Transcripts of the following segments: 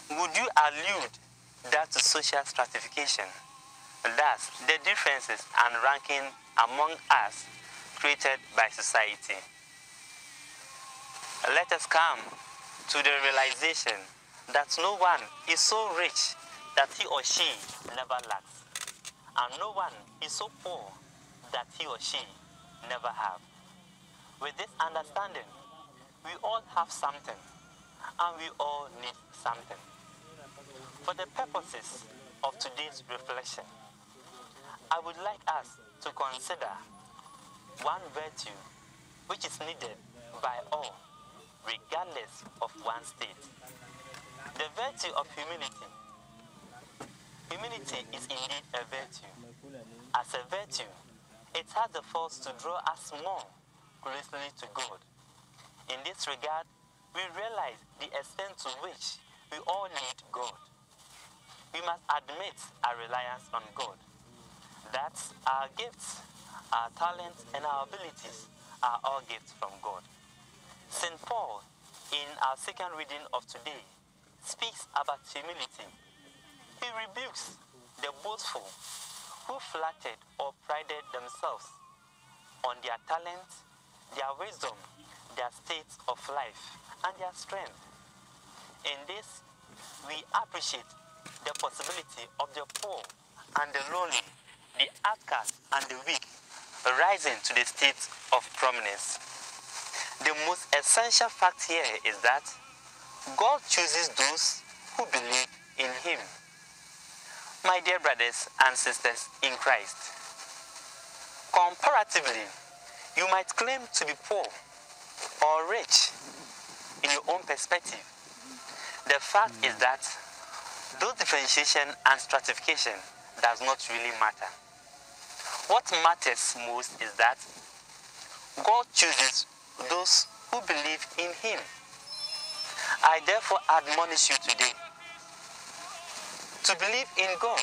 Would you allude that to social stratification? Thus, the differences and ranking among us created by society. Let us come to the realization that no one is so rich that he or she never lacks, and no one is so poor that he or she never have. With this understanding, we all have something, and we all need something. For the purposes of today's reflection, I would like us to consider one virtue which is needed by all, regardless of one's state. The virtue of humility. Humility is indeed a virtue. As a virtue, it has the force to draw us more closely to God. In this regard, we realize the extent to which we all need God. We must admit our reliance on God, that our gifts, our talents, and our abilities are all gifts from God. St. Paul, in our second reading of today, speaks about humility. He rebukes the boastful who flattered or prided themselves on their talent, their wisdom, their state of life, and their strength. In this, we appreciate the possibility of the poor and the lowly, the outcast and the weak, rising to the state of prominence. The most essential fact here is that God chooses those who believe in Him. My dear brothers and sisters in Christ, comparatively, you might claim to be poor or rich in your own perspective. The fact is that those differentiation and stratification does not really matter. What matters most is that God chooses those who believe in Him. I therefore admonish you today to believe in God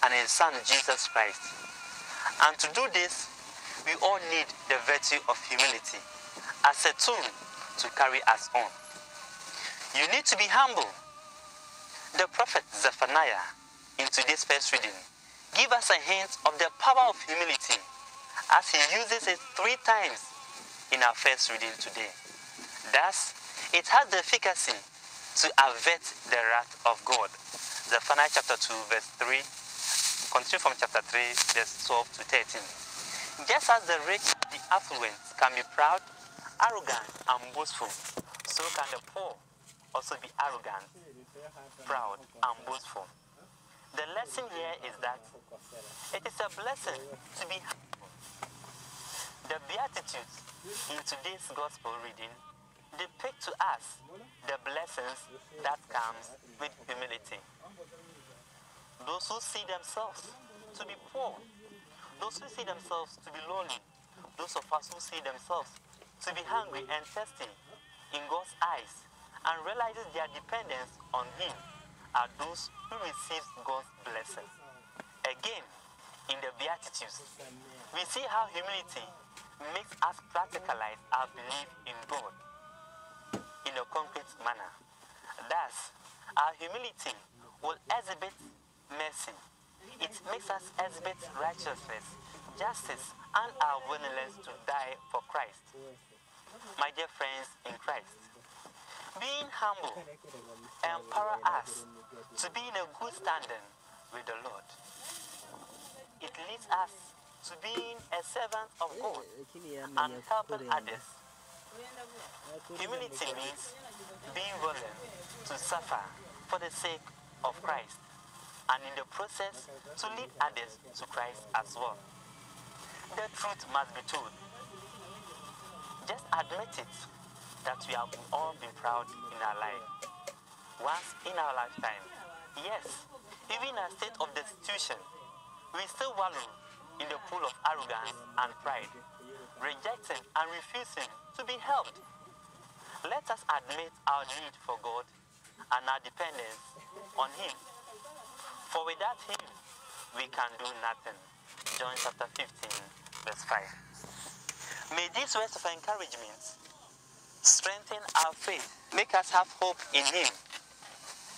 and in His Son Jesus Christ. And to do this, we all need the virtue of humility as a tool to carry us on. You need to be humble. The prophet Zephaniah, in today's first reading, gives us a hint of the power of humility as he uses it 3 times in our first reading today. Thus, it has the efficacy to avert the wrath of God. Zephaniah chapter 2, verse 3, continue from chapter 3, verse 12 to 13. Just as the rich and the affluent can be proud, arrogant, and boastful, so can the poor also be arrogant, proud, and boastful. The lesson here is that it is a blessing to be humble. The Beatitudes in today's gospel reading depict to us the blessings that comes with humility. Those who see themselves to be poor, those who see themselves to be lonely, those of us who see themselves to be hungry and thirsty in God's eyes and realizes their dependence on Him are those who receive God's blessing. Again, in the Beatitudes, we see how humility makes us practicalize our belief in God in a concrete manner. Thus, our humility will exhibit mercy. It makes us exhibit righteousness, justice, and our willingness to die for Christ. My dear friends in Christ, being humble empowers us to be in a good standing with the Lord. It leads us to being a servant of God and helping others. Humility means being willing to suffer for the sake of Christ and in the process to lead others to Christ as well. The truth must be told. Just admit it that we have all been proud in our life. Once in our lifetime, yes, even in a state of destitution, we still wallow in the pool of arrogance and pride, rejecting and refusing to be helped. Let us admit our need for God and our dependence on Him. For without Him, we can do nothing. John chapter 15, verse 5. May these words of encouragement strengthen our faith, make us have hope in Him,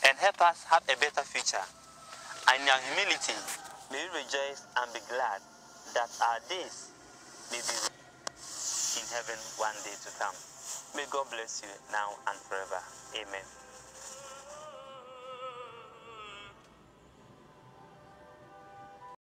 and help us have a better future. And in our humility, may we rejoice and be glad that our days may be in heaven one day to come. May God bless you now and forever. Amen.